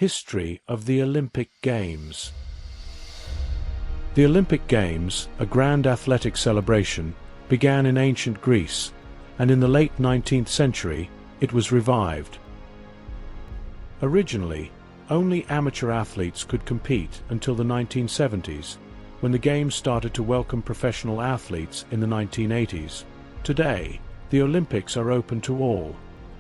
History of the Olympic Games. The Olympic Games, a grand athletic celebration, began in ancient Greece, and in the late 19th century, it was revived. Originally, only amateur athletes could compete until the 1970s, when the Games started to welcome professional athletes in the 1980s. Today, the Olympics are open to all,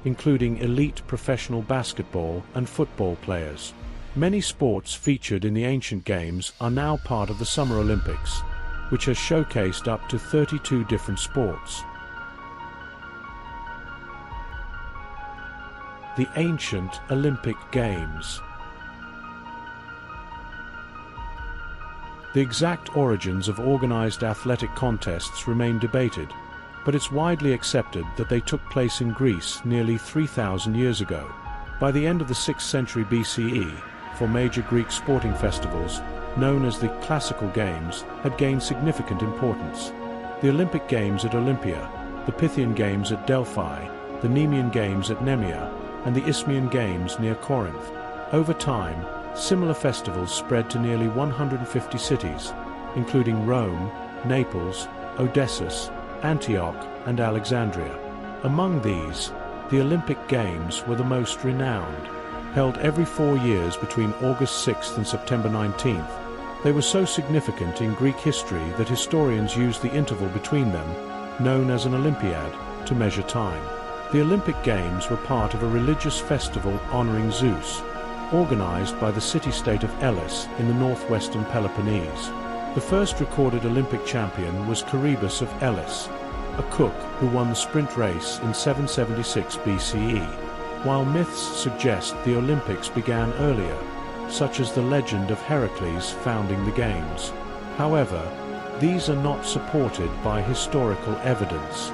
including elite professional basketball and football players. Many sports featured in the ancient Games are now part of the Summer Olympics, which has showcased up to 32 different sports. The ancient Olympic Games. The exact origins of organized athletic contests remain debated, but it's widely accepted that they took place in Greece nearly 3,000 years ago. By the end of the 6th century BCE, four major Greek sporting festivals, known as the Classical Games, had gained significant importance. The Olympic Games at Olympia, the Pythian Games at Delphi, the Nemean Games at Nemea, and the Isthmian Games near Corinth. Over time, similar festivals spread to nearly 150 cities, including Rome, Naples, Odessus, Antioch, and Alexandria. Among these, the Olympic Games were the most renowned. Held every 4 years between August 6th and September 19th, they were so significant in Greek history that historians used the interval between them, known as an Olympiad, to measure time. The Olympic Games were part of a religious festival honoring Zeus, organized by the city-state of Elis in the northwestern Peloponnese. The first recorded Olympic champion was Coroebus of Elis, a cook who won the sprint race in 776 BCE, while myths suggest the Olympics began earlier, such as the legend of Heracles founding the Games. However, these are not supported by historical evidence.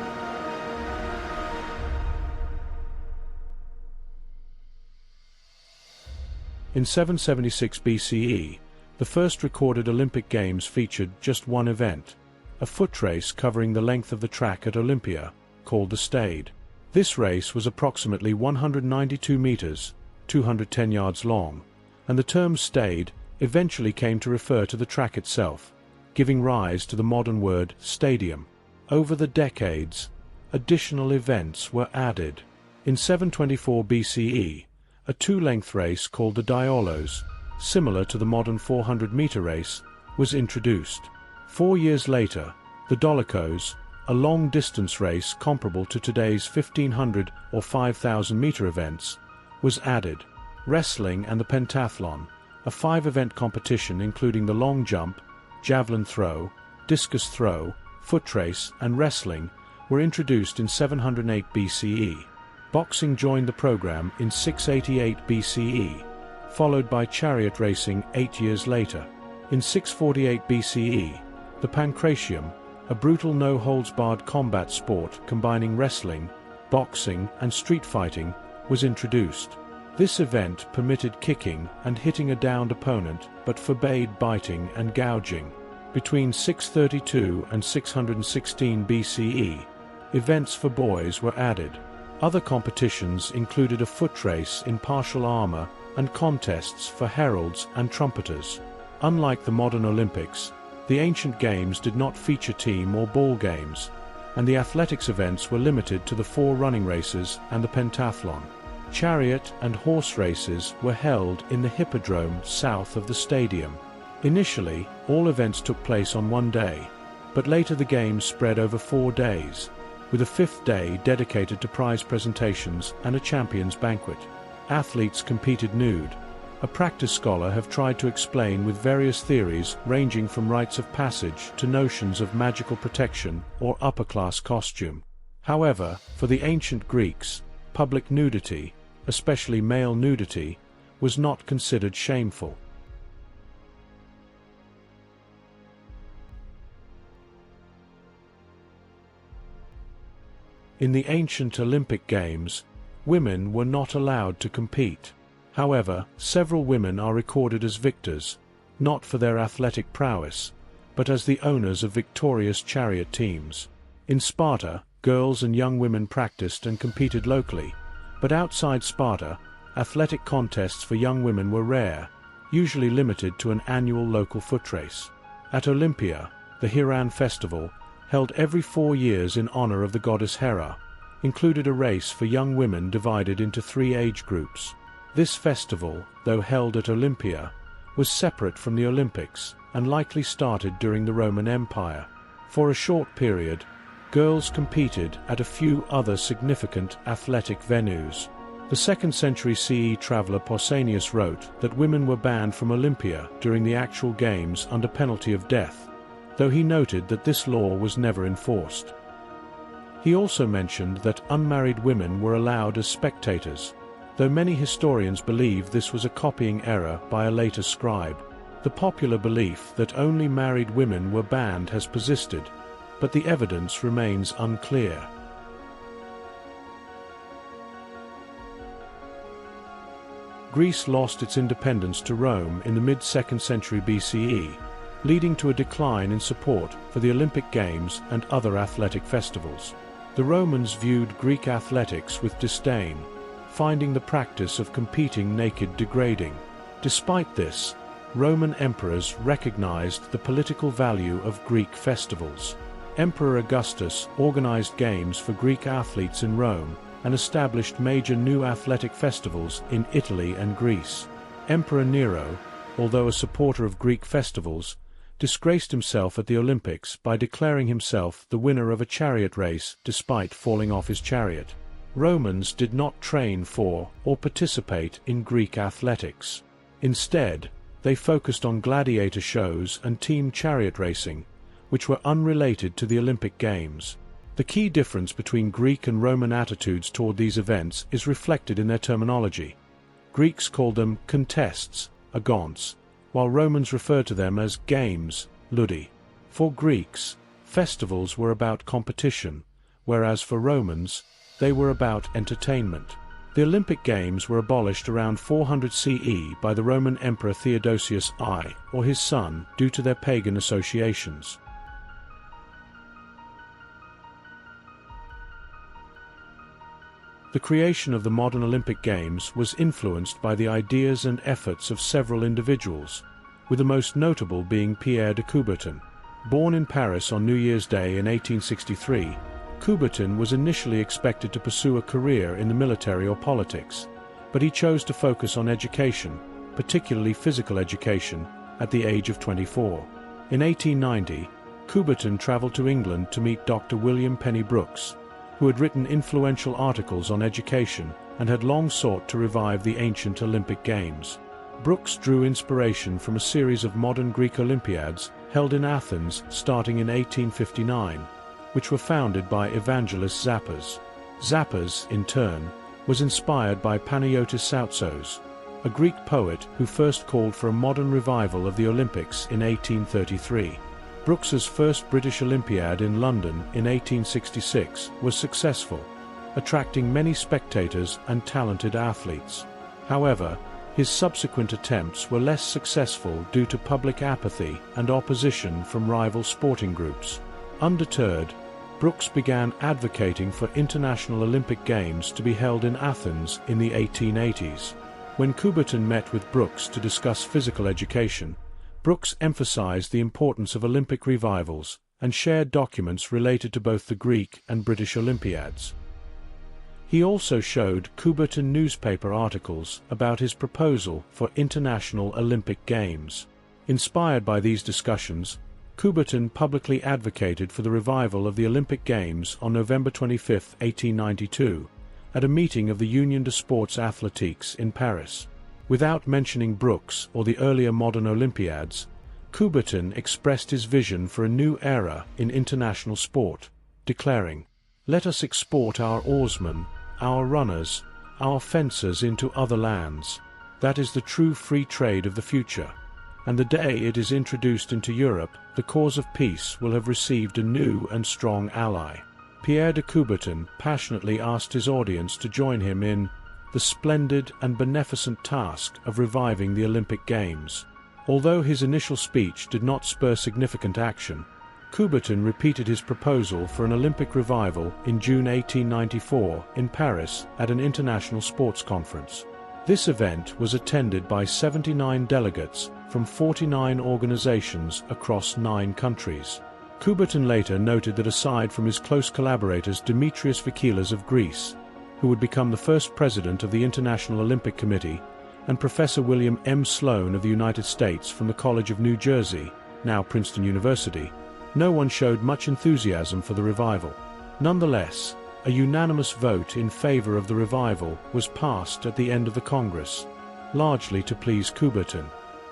In 776 BCE, the first recorded Olympic Games featured just one event, a foot race covering the length of the track at Olympia, called the Stade. This race was approximately 192 meters, 210 yards long, and the term stade eventually came to refer to the track itself, giving rise to the modern word stadium. Over the decades, additional events were added. In 724 BCE, a two-length race called the Diolos, similar to the modern 400-meter race, was introduced. 4 years later, the Dolichos, a long-distance race comparable to today's 1,500 or 5,000-meter events, was added. Wrestling and the pentathlon, a 5-event competition including the long jump, javelin throw, discus throw, foot race, and wrestling, were introduced in 708 BCE. Boxing joined the program in 688 BCE, followed by chariot racing 8 years later. In 648 BCE, the pancratium, a brutal no-holds-barred combat sport combining wrestling, boxing, and street fighting, was introduced. This event permitted kicking and hitting a downed opponent but forbade biting and gouging. Between 632 and 616 BCE, events for boys were added. Other competitions included a foot race in partial armor and contests for heralds and trumpeters. Unlike the modern Olympics, the ancient Games did not feature team or ball games, and the athletics events were limited to the 4 running races and the pentathlon. Chariot and horse races were held in the hippodrome south of the stadium. Initially, all events took place on one day, but later the Games spread over 4 days, with a 5th day dedicated to prize presentations and a champions banquet. Athletes competed nude. A practice scholar have tried to explain with various theories ranging from rites of passage to notions of magical protection or upper-class costume. However, for the ancient Greeks, public nudity, especially male nudity, was not considered shameful. In the ancient Olympic Games, women were not allowed to compete. However, several women are recorded as victors, not for their athletic prowess, but as the owners of victorious chariot teams. In Sparta, girls and young women practiced and competed locally, but outside Sparta, athletic contests for young women were rare, usually limited to an annual local foot race. At Olympia, the Hiran festival, held every 4 years in honor of the goddess Hera, included a race for young women divided into 3 age groups. This festival, though held at Olympia, was separate from the Olympics and likely started during the Roman Empire. For a short period, girls competed at a few other significant athletic venues. The 2nd century CE traveler Pausanias wrote that women were banned from Olympia during the actual games under penalty of death, though he noted that this law was never enforced. He also mentioned that unmarried women were allowed as spectators, though many historians believe this was a copying error by a later scribe. The popular belief that only married women were banned has persisted, but the evidence remains unclear. Greece lost its independence to Rome in the mid-2nd century BCE, leading to a decline in support for the Olympic Games and other athletic festivals. The Romans viewed Greek athletics with disdain, finding the practice of competing naked degrading. Despite this, Roman emperors recognized the political value of Greek festivals. Emperor Augustus organized games for Greek athletes in Rome and established major new athletic festivals in Italy and Greece. Emperor Nero, although a supporter of Greek festivals, disgraced himself at the Olympics by declaring himself the winner of a chariot race despite falling off his chariot. Romans did not train for or participate in Greek athletics. Instead, they focused on gladiator shows and team chariot racing, which were unrelated to the Olympic Games. The key difference between Greek and Roman attitudes toward these events is reflected in their terminology. Greeks called them contests, agons, while Romans referred to them as games, ludi. For Greeks, festivals were about competition, whereas for Romans, they were about entertainment. The Olympic Games were abolished around 400 CE by the Roman Emperor Theodosius I, or his son, due to their pagan associations. The creation of the modern Olympic Games was influenced by the ideas and efforts of several individuals, with the most notable being Pierre de Coubertin. Born in Paris on New Year's Day in 1863, Coubertin was initially expected to pursue a career in the military or politics, but he chose to focus on education, particularly physical education, at the age of 24. In 1890, Coubertin traveled to England to meet Dr. William Penny Brooks, who had written influential articles on education and had long sought to revive the ancient Olympic Games. Brooks drew inspiration from a series of modern Greek Olympiads held in Athens starting in 1859, which were founded by evangelist Zappos. Zappos, in turn, was inspired by Panayotis Soutsos, a Greek poet who first called for a modern revival of the Olympics in 1833. Brooks's first British Olympiad in London in 1866 was successful, attracting many spectators and talented athletes. However, his subsequent attempts were less successful due to public apathy and opposition from rival sporting groups. Undeterred, Brooks began advocating for international Olympic Games to be held in Athens in the 1880s. When Coubertin met with Brooks to discuss physical education, Brooks emphasized the importance of Olympic revivals and shared documents related to both the Greek and British Olympiads. He also showed Coubertin newspaper articles about his proposal for international Olympic Games. Inspired by these discussions, Coubertin publicly advocated for the revival of the Olympic Games on November 25, 1892, at a meeting of the Union de Sports Athletiques in Paris. Without mentioning Brooks or the earlier modern Olympiads, Coubertin expressed his vision for a new era in international sport, declaring, "Let us export our oarsmen, our runners, our fencers into other lands. That is the true free trade of the future. And the day it is introduced into Europe, the cause of peace will have received a new and strong ally." Pierre de Coubertin passionately asked his audience to join him in the splendid and beneficent task of reviving the Olympic Games. Although his initial speech did not spur significant action, Coubertin repeated his proposal for an Olympic revival in June 1894 in Paris at an international sports conference. This event was attended by 79 delegates from 49 organizations across 9 countries. Coubertin later noted that aside from his close collaborators Dimitrios Vikilas of Greece, who would become the first president of the International Olympic Committee, and Professor William M. Sloan of the United States from the College of New Jersey, now Princeton University, no one showed much enthusiasm for the revival. Nonetheless, a unanimous vote in favor of the revival was passed at the end of the Congress, largely to please Coubertin.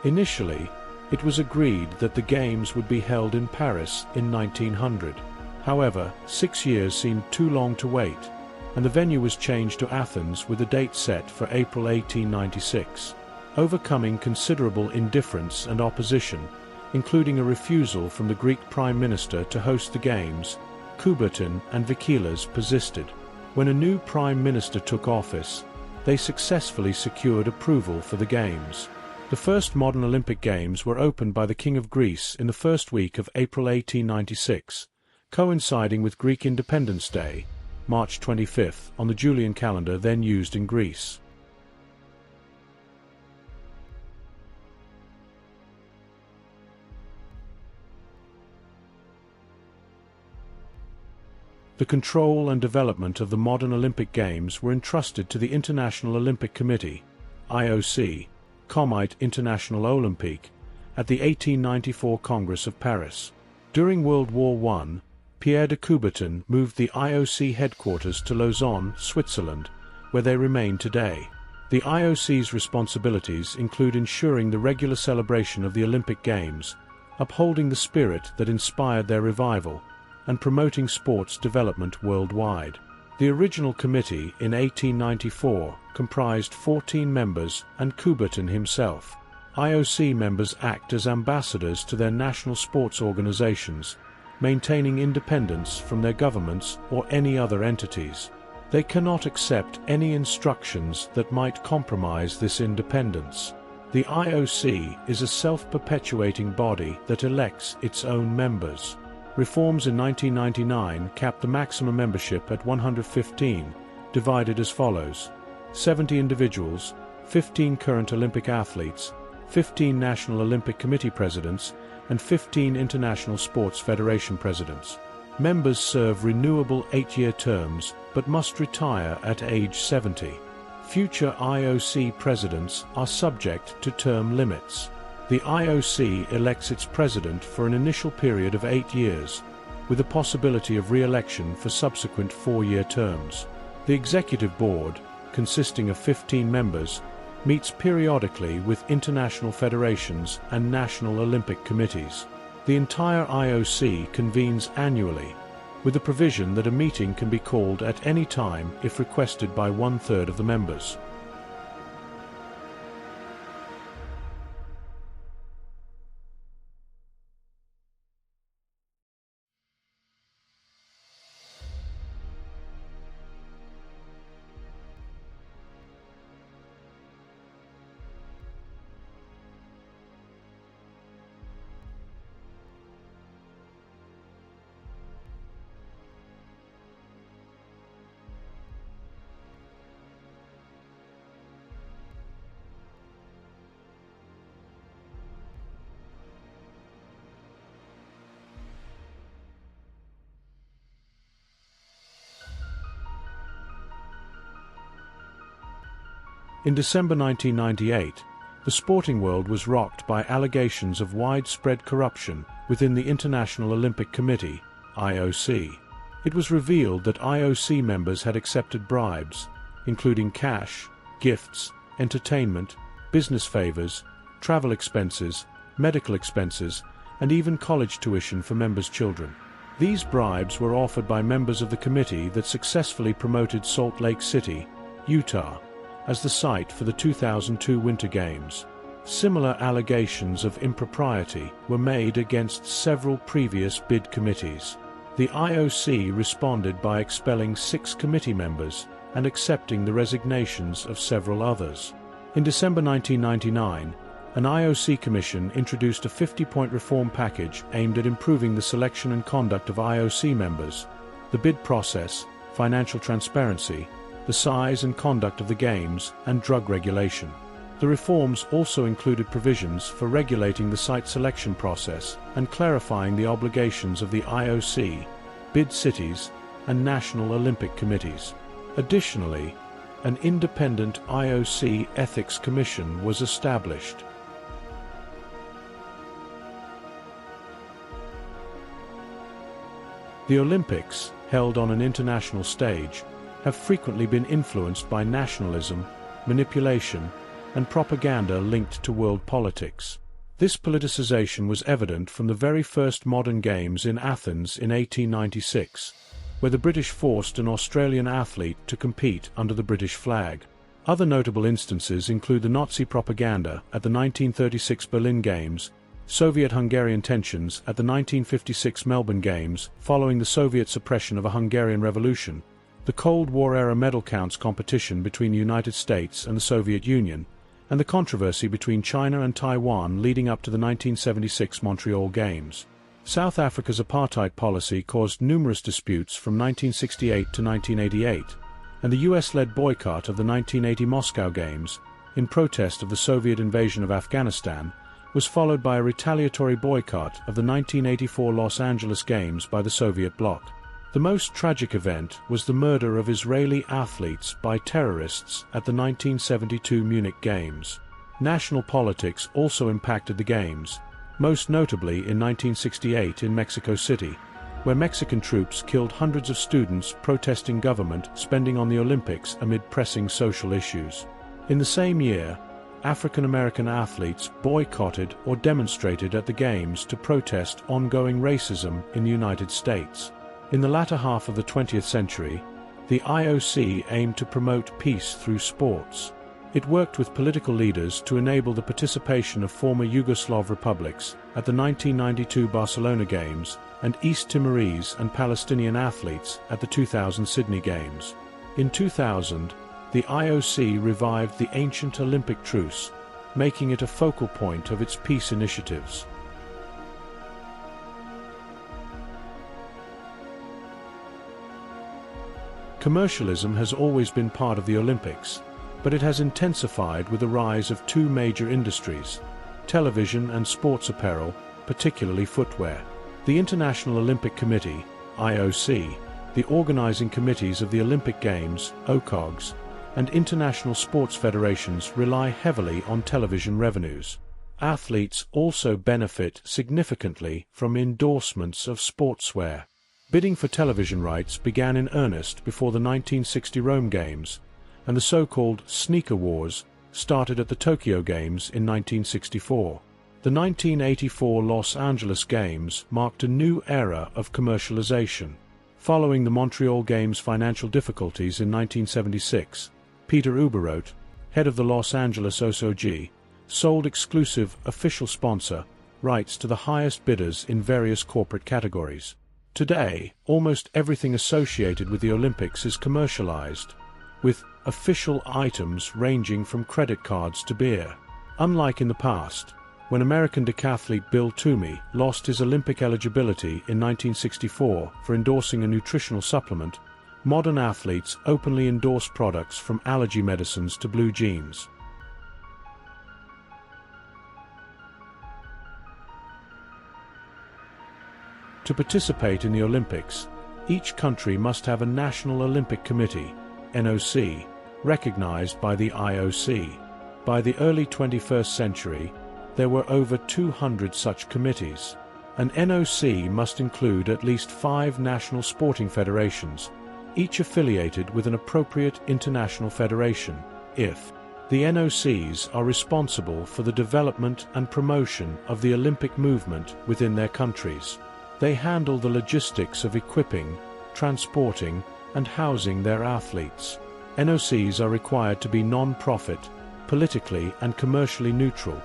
Initially, it was agreed that the Games would be held in Paris in 1900. However, 6 years seemed too long to wait, and the venue was changed to Athens with a date set for April 1896. Overcoming considerable indifference and opposition, including a refusal from the Greek Prime Minister to host the Games, Coubertin and Vikilas persisted. When a new Prime Minister took office, they successfully secured approval for the Games. The first modern Olympic Games were opened by the King of Greece in the first week of April 1896, coinciding with Greek Independence Day, March 25, on the Julian calendar then used in Greece. The control and development of the modern Olympic Games were entrusted to the International Olympic Committee, IOC, Comité International Olympique, at the 1894 Congress of Paris. During World War I, Pierre de Coubertin moved the IOC headquarters to Lausanne, Switzerland, where they remain today. The IOC's responsibilities include ensuring the regular celebration of the Olympic Games, upholding the spirit that inspired their revival, and promoting sports development worldwide. The original committee in 1894 comprised 14 members and Coubertin himself. IOC members act as ambassadors to their national sports organizations, maintaining independence from their governments or any other entities. They cannot accept any instructions that might compromise this independence. The IOC is a self-perpetuating body that elects its own members. Reforms in 1999 capped the maximum membership at 115, divided as follows: 70 individuals, 15 current Olympic athletes, 15 National Olympic Committee presidents, and 15 International Sports Federation presidents. Members serve renewable 8-year terms, but must retire at age 70. Future IOC presidents are subject to term limits. The IOC elects its president for an initial period of 8 years, with the possibility of re-election for subsequent 4-year terms. The Executive Board, consisting of 15 members, meets periodically with international federations and national Olympic committees. The entire IOC convenes annually, with the provision that a meeting can be called at any time if requested by 1/3 of the members. In December 1998, the sporting world was rocked by allegations of widespread corruption within the International Olympic Committee, IOC. It was revealed that IOC members had accepted bribes, including cash, gifts, entertainment, business favors, travel expenses, medical expenses, and even college tuition for members' children. These bribes were offered by members of the committee that successfully promoted Salt Lake City, Utah, as the site for the 2002 Winter Games. Similar allegations of impropriety were made against several previous bid committees. The IOC responded by expelling 6 committee members and accepting the resignations of several others. In December 1999, an IOC commission introduced a 50-point reform package aimed at improving the selection and conduct of IOC members, the bid process, financial transparency, the size and conduct of the games, and drug regulation. The reforms also included provisions for regulating the site selection process and clarifying the obligations of the IOC, bid cities, and national Olympic committees. Additionally, an independent IOC ethics commission was established. The Olympics, held on an international stage, have frequently been influenced by nationalism, manipulation, and propaganda linked to world politics. This politicization was evident from the very first modern games in Athens in 1896, where the British forced an Australian athlete to compete under the British flag. Other notable instances include the Nazi propaganda at the 1936 Berlin Games, Soviet-Hungarian tensions at the 1956 Melbourne Games following the Soviet suppression of a Hungarian revolution, the Cold War-era medal counts competition between the United States and the Soviet Union, and the controversy between China and Taiwan leading up to the 1976 Montreal Games. South Africa's apartheid policy caused numerous disputes from 1968 to 1988, and the US-led boycott of the 1980 Moscow Games, in protest of the Soviet invasion of Afghanistan, was followed by a retaliatory boycott of the 1984 Los Angeles Games by the Soviet bloc. The most tragic event was the murder of Israeli athletes by terrorists at the 1972 Munich Games. National politics also impacted the Games, most notably in 1968 in Mexico City, where Mexican troops killed hundreds of students protesting government spending on the Olympics amid pressing social issues. In the same year, African American athletes boycotted or demonstrated at the Games to protest ongoing racism in the United States. In the latter half of the 20th century, the IOC aimed to promote peace through sports. It worked with political leaders to enable the participation of former Yugoslav republics at the 1992 Barcelona Games and East Timorese and Palestinian athletes at the 2000 Sydney Games. In 2000, the IOC revived the ancient Olympic truce, making it a focal point of its peace initiatives. Commercialism has always been part of the Olympics, but it has intensified with the rise of two major industries: television and sports apparel, particularly footwear. The International Olympic Committee, IOC, the organizing committees of the Olympic Games, OCOGs, and international sports federations rely heavily on television revenues. Athletes also benefit significantly from endorsements of sportswear. Bidding for television rights began in earnest before the 1960 Rome Games, and the so-called sneaker wars started at the Tokyo Games in 1964. The 1984 Los Angeles Games marked a new era of commercialization. Following the Montreal Games' financial difficulties in 1976, Peter Uberroth, head of the Los Angeles OSOG, sold exclusive official sponsor rights to the highest bidders in various corporate categories. Today, almost everything associated with the Olympics is commercialized, with official items ranging from credit cards to beer. Unlike in the past, when American decathlete Bill Toomey lost his Olympic eligibility in 1964 for endorsing a nutritional supplement, modern athletes openly endorse products from allergy medicines to blue jeans. To participate in the Olympics, each country must have a National Olympic Committee, NOC, recognized by the IOC. By the early 21st century, there were over 200 such committees. An NOC must include at least 5 national sporting federations, each affiliated with an appropriate international federation, if the NOCs are responsible for the development and promotion of the Olympic movement within their countries. They handle the logistics of equipping, transporting, and housing their athletes. NOCs are required to be non-profit, politically and commercially neutral,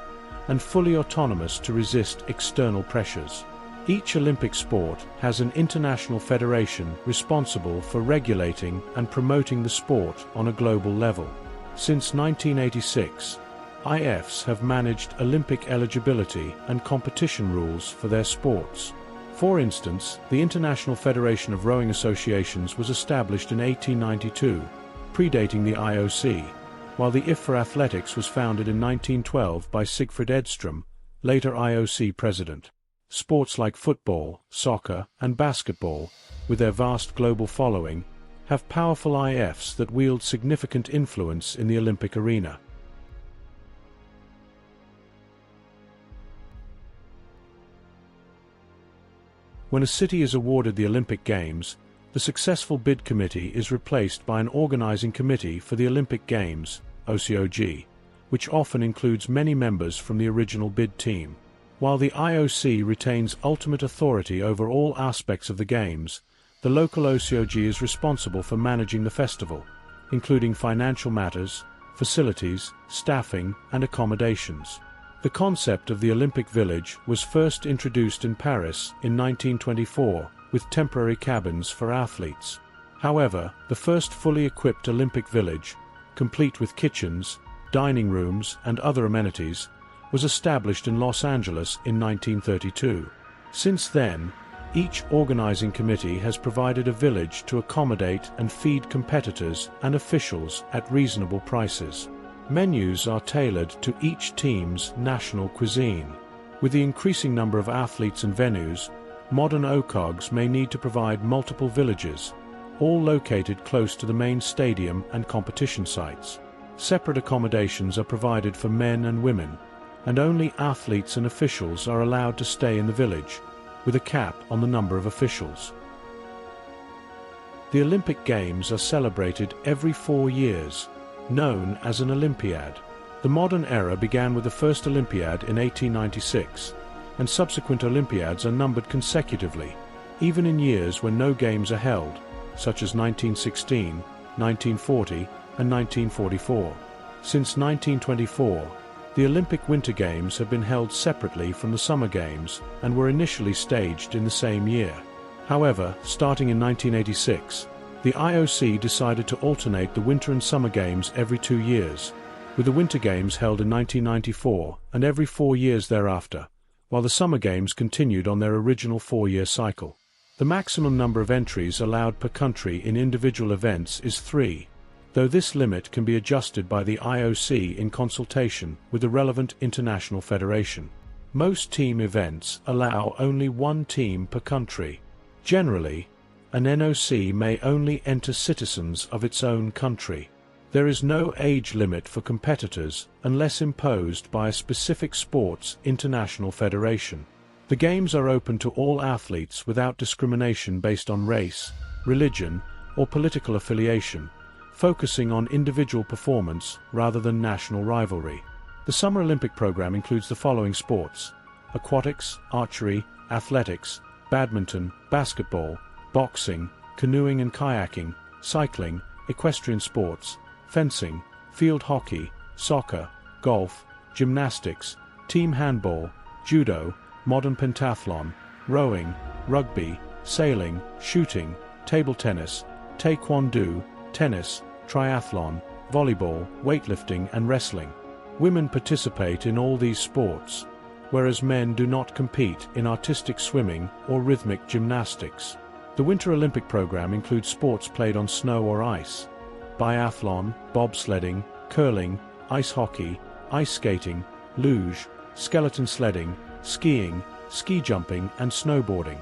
and fully autonomous to resist external pressures. Each Olympic sport has an international federation responsible for regulating and promoting the sport on a global level. Since 1986, IFs have managed Olympic eligibility and competition rules for their sports. For instance, the International Federation of Rowing Associations was established in 1892, predating the IOC, while the IF for Athletics was founded in 1912 by Sigfrid Edström, later IOC president. Sports like football, soccer, and basketball, with their vast global following, have powerful IFs that wield significant influence in the Olympic arena. When a city is awarded the Olympic Games, the successful bid committee is replaced by an organizing committee for the Olympic Games, OCOG, which often includes many members from the original bid team. While the IOC retains ultimate authority over all aspects of the Games, the local OCOG is responsible for managing the festival, including financial matters, facilities, staffing, and accommodations. The concept of the Olympic Village was first introduced in Paris in 1924 with temporary cabins for athletes. However, the first fully equipped Olympic Village, complete with kitchens, dining rooms, and other amenities, was established in Los Angeles in 1932. Since then, each organizing committee has provided a village to accommodate and feed competitors and officials at reasonable prices. Menus are tailored to each team's national cuisine. With the increasing number of athletes and venues, modern OCOGs may need to provide multiple villages, all located close to the main stadium and competition sites. Separate accommodations are provided for men and women, and only athletes and officials are allowed to stay in the village, with a cap on the number of officials. The Olympic Games are celebrated every 4 years, known as an Olympiad. The modern era began with the first Olympiad in 1896, and subsequent Olympiads are numbered consecutively, even in years when no games are held, such as 1916, 1940, and 1944. Since 1924, the Olympic Winter Games have been held separately from the Summer Games and were initially staged in the same year. However, starting in 1986, the IOC decided to alternate the Winter and Summer Games every 2 years, with the Winter Games held in 1994 and every 4 years thereafter, while the Summer Games continued on their original 4-year cycle. The maximum number of entries allowed per country in individual events is 3, though this limit can be adjusted by the IOC in consultation with the relevant international federation. Most team events allow only 1 team per country. Generally, an NOC may only enter citizens of its own country. There is no age limit for competitors unless imposed by a specific sport's international federation. The Games are open to all athletes without discrimination based on race, religion, or political affiliation, focusing on individual performance rather than national rivalry. The Summer Olympic program includes the following sports: aquatics, archery, athletics, badminton, basketball, boxing, canoeing and kayaking, cycling, equestrian sports, fencing, field hockey, soccer, golf, gymnastics, team handball, judo, modern pentathlon, rowing, rugby, sailing, shooting, table tennis, taekwondo, tennis, triathlon, volleyball, weightlifting and wrestling. Women participate in all these sports, whereas men do not compete in artistic swimming or rhythmic gymnastics. The Winter Olympic program includes sports played on snow or ice: biathlon, bobsledding, curling, ice hockey, ice skating, luge, skeleton sledding, skiing, ski jumping and snowboarding.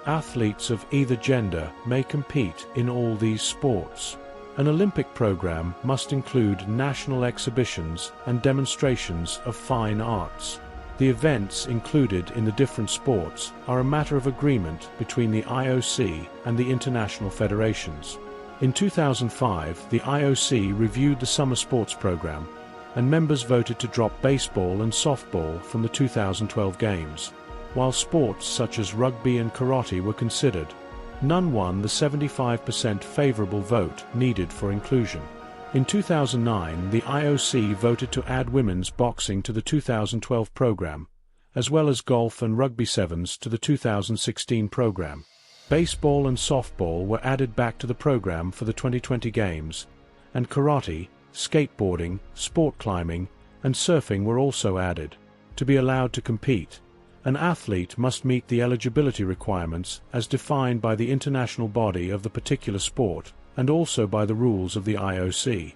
Athletes of either gender may compete in all these sports. An Olympic program must include national exhibitions and demonstrations of fine arts. The events included in the different sports are a matter of agreement between the IOC and the international federations. In 2005, the IOC reviewed the summer sports program, and members voted to drop baseball and softball from the 2012 Games. While sports such as rugby and karate were considered, none won the 75% favorable vote needed for inclusion. In 2009, the IOC voted to add women's boxing to the 2012 program, as well as golf and rugby sevens to the 2016 program. Baseball and softball were added back to the program for the 2020 Games, and karate, skateboarding, sport climbing, and surfing were also added. To be allowed to compete, an athlete must meet the eligibility requirements as defined by the international body of the particular sport and also by the rules of the IOC.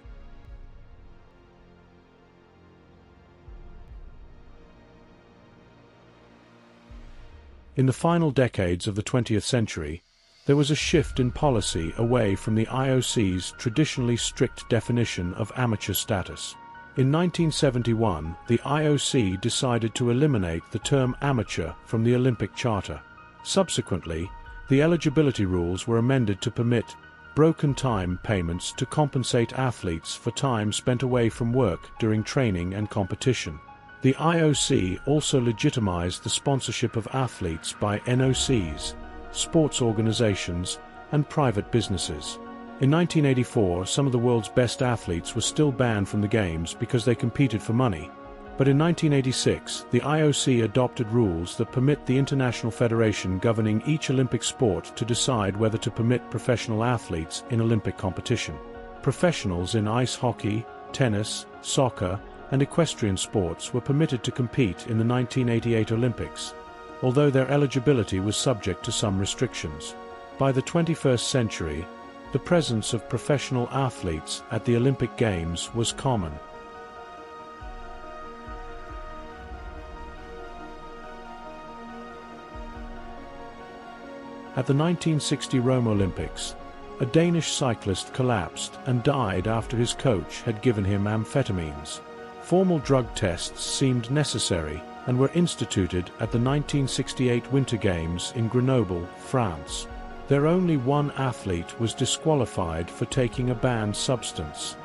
In the final decades of the 20th century, there was a shift in policy away from the IOC's traditionally strict definition of amateur status. In 1971, the IOC decided to eliminate the term amateur from the Olympic Charter. Subsequently, the eligibility rules were amended to permit broken time payments to compensate athletes for time spent away from work during training and competition. The IOC also legitimized the sponsorship of athletes by NOCs, sports organizations, and private businesses. In 1984, some of the world's best athletes were still banned from the Games because they competed for money. But in 1986, the IOC adopted rules that permit the international federation governing each Olympic sport to decide whether to permit professional athletes in Olympic competition. Professionals in ice hockey, tennis, soccer, and equestrian sports were permitted to compete in the 1988 Olympics, although their eligibility was subject to some restrictions. By the 21st century, the presence of professional athletes at the Olympic Games was common. At the 1960 Rome Olympics, a Danish cyclist collapsed and died after his coach had given him amphetamines. Formal drug tests seemed necessary and were instituted at the 1968 Winter Games in Grenoble, France. There only one athlete was disqualified for taking a banned substance,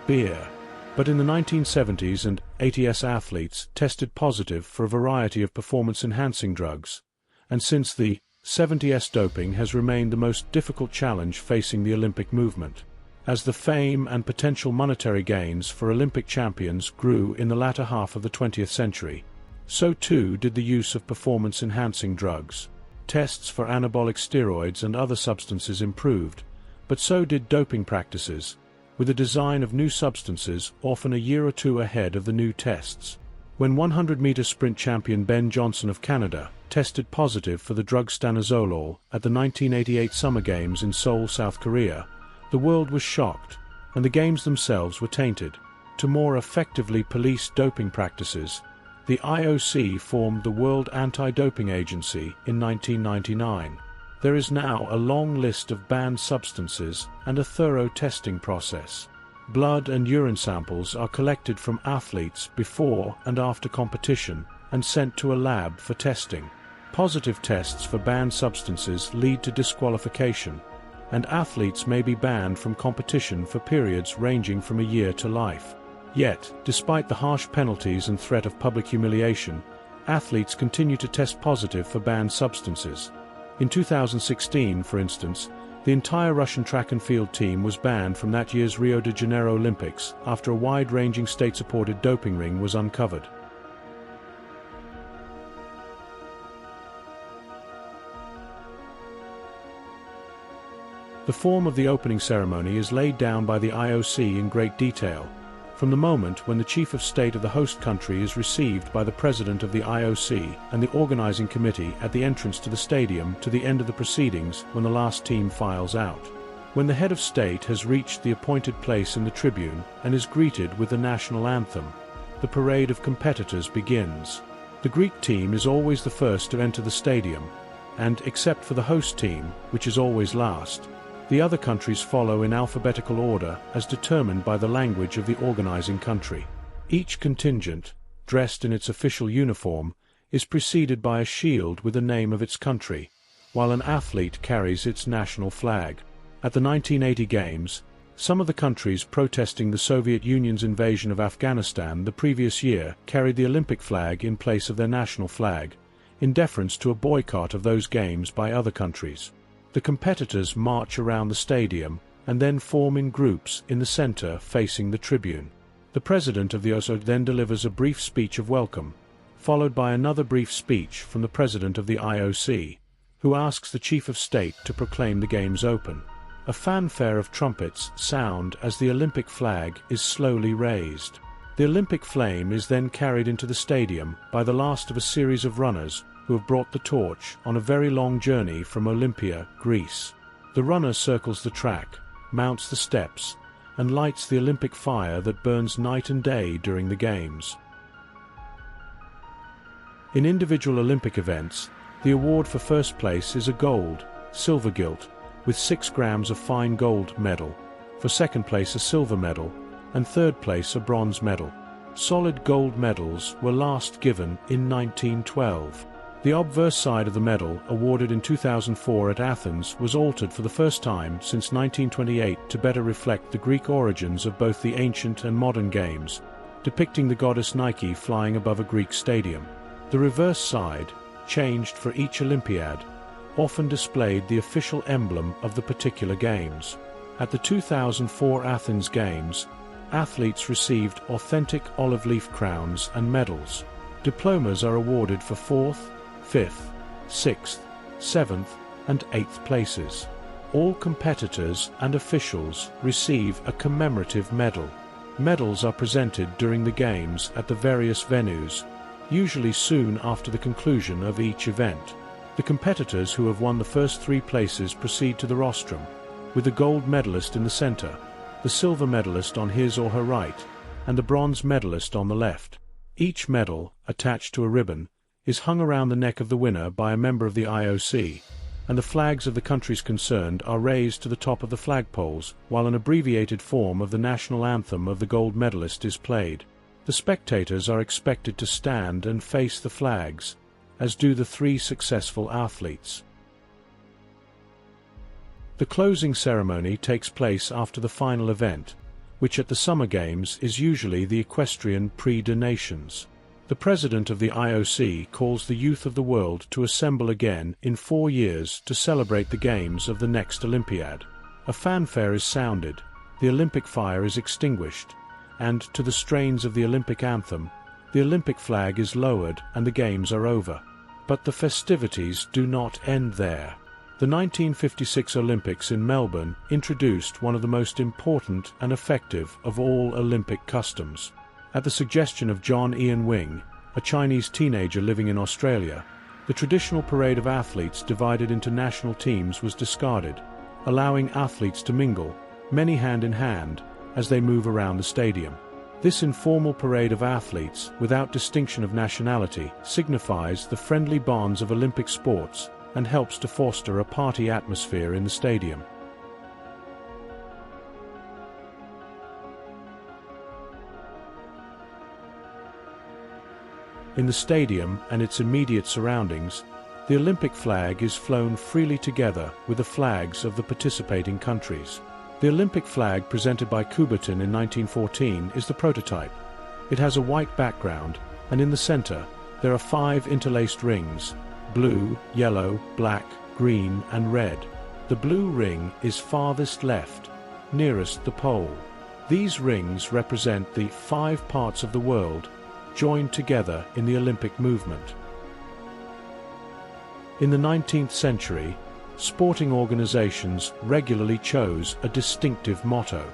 beer. But in the 1970s and 80s athletes tested positive for a variety of performance-enhancing drugs, and since the 70s doping has remained the most difficult challenge facing the Olympic movement. As the fame and potential monetary gains for Olympic champions grew in the latter half of the 20th century, so too did the use of performance-enhancing drugs. Tests for anabolic steroids and other substances improved, but so did doping practices, with the design of new substances often a year or two ahead of the new tests. When 100-meter sprint champion Ben Johnson of Canada tested positive for the drug stanozolol at the 1988 Summer Games in Seoul, South Korea, the world was shocked, and the games themselves were tainted. To more effectively police doping practices, the IOC formed the World Anti-Doping Agency in 1999. There is now a long list of banned substances and a thorough testing process. Blood and urine samples are collected from athletes before and after competition and sent to a lab for testing. Positive tests for banned substances lead to disqualification, and athletes may be banned from competition for periods ranging from a year to life. Yet, despite the harsh penalties and threat of public humiliation, athletes continue to test positive for banned substances. In 2016, for instance, the entire Russian track and field team was banned from that year's Rio de Janeiro Olympics after a wide-ranging state-supported doping ring was uncovered. The form of the opening ceremony is laid down by the IOC in great detail, from the moment when the chief of state of the host country is received by the president of the IOC and the organizing committee at the entrance to the stadium to the end of the proceedings when the last team files out. When the head of state has reached the appointed place in the tribune and is greeted with the national anthem, the parade of competitors begins. The Greek team is always the first to enter the stadium, and except for the host team, which is always last, the other countries follow in alphabetical order as determined by the language of the organizing country. Each contingent, dressed in its official uniform, is preceded by a shield with the name of its country, while an athlete carries its national flag. At the 1980 Games, some of the countries protesting the Soviet Union's invasion of Afghanistan the previous year carried the Olympic flag in place of their national flag, in deference to a boycott of those games by other countries. The competitors march around the stadium and then form in groups in the center facing the tribune. The president of the IOC then delivers a brief speech of welcome, followed by another brief speech from the president of the IOC, who asks the chief of state to proclaim the games open. A fanfare of trumpets sound as the Olympic flag is slowly raised. The Olympic flame is then carried into the stadium by the last of a series of runners who have brought the torch on a very long journey from Olympia, Greece. The runner circles the track, mounts the steps, and lights the Olympic fire that burns night and day during the Games. In individual Olympic events, the award for first place is a gold, silver gilt, with 6 grams of fine gold medal, for second place a silver medal, and third place a bronze medal. Solid gold medals were last given in 1912. The obverse side of the medal, awarded in 2004 at Athens, was altered for the first time since 1928 to better reflect the Greek origins of both the ancient and modern games, depicting the goddess Nike flying above a Greek stadium. The reverse side, changed for each Olympiad, often displayed the official emblem of the particular games. At the 2004 Athens Games, athletes received authentic olive leaf crowns and medals. Diplomas are awarded for 4th, 5th, 6th, 7th, and 8th places. All competitors and officials receive a commemorative medal. Medals are presented during the Games at the various venues, usually soon after the conclusion of each event. The competitors who have won the first 3 places proceed to the rostrum, with the gold medalist in the center, the silver medalist on his or her right, and the bronze medalist on the left. Each medal, attached to a ribbon, is hung around the neck of the winner by a member of the IOC, and the flags of the countries concerned are raised to the top of the flagpoles while an abbreviated form of the national anthem of the gold medalist is played. The spectators are expected to stand and face the flags, as do the 3 successful athletes. The closing ceremony takes place after the final event, which at the Summer Games is usually the equestrian Prix des Nations. The president of the IOC calls the youth of the world to assemble again in 4 years to celebrate the Games of the next Olympiad. A fanfare is sounded, the Olympic fire is extinguished, and to the strains of the Olympic anthem, the Olympic flag is lowered and the Games are over. But the festivities do not end there. The 1956 Olympics in Melbourne introduced one of the most important and effective of all Olympic customs. At the suggestion of John Ian Wing, a Chinese teenager living in Australia, the traditional parade of athletes divided into national teams was discarded, allowing athletes to mingle, many hand in hand, as they move around the stadium. This informal parade of athletes, without distinction of nationality, signifies the friendly bonds of Olympic sports and helps to foster a party atmosphere in the stadium. In the stadium and its immediate surroundings, the Olympic flag is flown freely together with the flags of the participating countries. The Olympic flag presented by Coubertin in 1914 is the prototype. It has a white background, and in the center, there are 5 interlaced rings: blue, yellow, black, green, and red. The blue ring is farthest left, nearest the pole. These rings represent the 5 parts of the world joined together in the Olympic movement. In the 19th century, sporting organizations regularly chose a distinctive motto.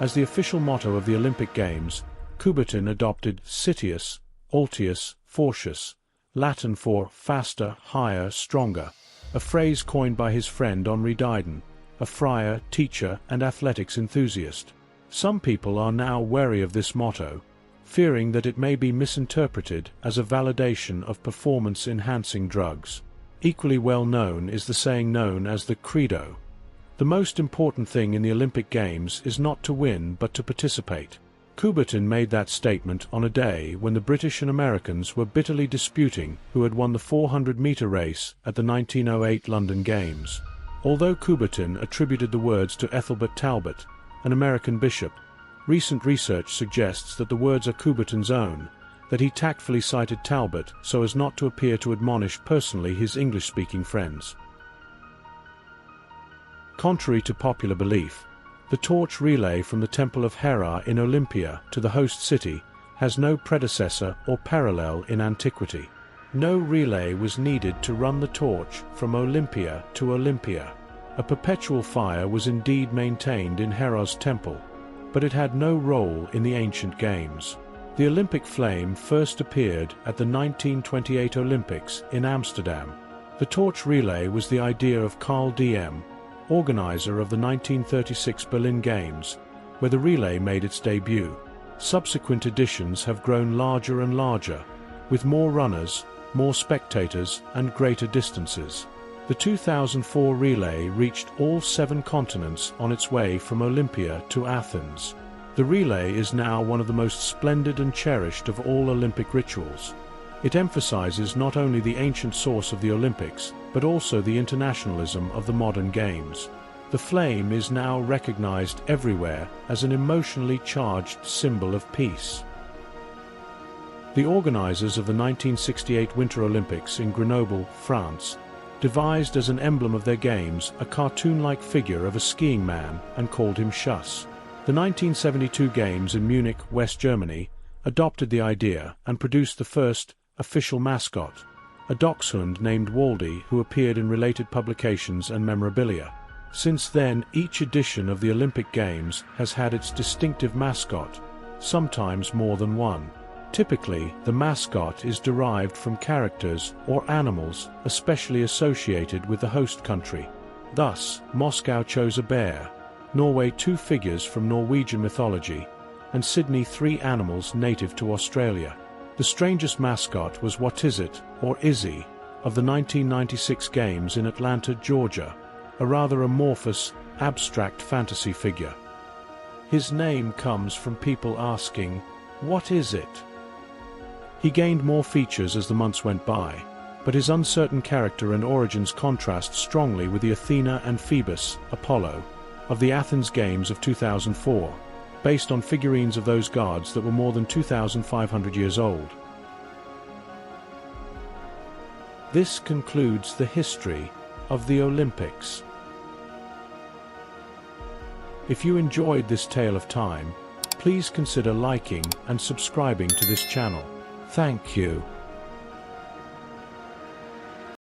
As the official motto of the Olympic Games, Coubertin adopted Citius, Altius, Fortius, Latin for faster, higher, stronger, a phrase coined by his friend Henri Didon, a friar, teacher, and athletics enthusiast. Some people are now wary of this motto, fearing that it may be misinterpreted as a validation of performance-enhancing drugs. Equally well known is the saying known as the Credo. The most important thing in the Olympic Games is not to win but to participate. Coubertin made that statement on a day when the British and Americans were bitterly disputing who had won the 400-meter race at the 1908 London Games. Although Coubertin attributed the words to Ethelbert Talbot, an American bishop, recent research suggests that the words are Coubertin's own, that he tactfully cited Talbot so as not to appear to admonish personally his English-speaking friends. Contrary to popular belief, the torch relay from the Temple of Hera in Olympia to the host city has no predecessor or parallel in antiquity. No relay was needed to run the torch from Olympia to Olympia. A perpetual fire was indeed maintained in Hera's temple, but it had no role in the ancient games. The Olympic flame first appeared at the 1928 Olympics in Amsterdam. The torch relay was the idea of Carl Diem, organizer of the 1936 Berlin Games, where the relay made its debut. Subsequent editions have grown larger and larger, with more runners, more spectators, and greater distances. The 2004 relay reached all 7 continents on its way from Olympia to Athens. The relay is now one of the most splendid and cherished of all Olympic rituals. It emphasizes not only the ancient source of the Olympics, but also the internationalism of the modern games. The flame is now recognized everywhere as an emotionally charged symbol of peace. The organizers of the 1968 Winter Olympics in Grenoble, France, devised as an emblem of their games a cartoon-like figure of a skiing man and called him Schuss. The 1972 Games in Munich, West Germany, adopted the idea and produced the first official mascot, a dachshund named Waldy who appeared in related publications and memorabilia. Since then, each edition of the Olympic Games has had its distinctive mascot, sometimes more than one. Typically, the mascot is derived from characters or animals especially associated with the host country. Thus, Moscow chose a bear, Norway 2 figures from Norwegian mythology, and Sydney 3 animals native to Australia. The strangest mascot was What Is It, or Izzy, of the 1996 Games in Atlanta, Georgia, a rather amorphous, abstract fantasy figure. His name comes from people asking, "What is it?" He gained more features as the months went by, but his uncertain character and origins contrast strongly with the Athena and Phoebus, Apollo, of the Athens Games of 2004, based on figurines of those gods that were more than 2,500 years old. This concludes the history of the Olympics. If you enjoyed this tale of time, please consider liking and subscribing to this channel. Thank you.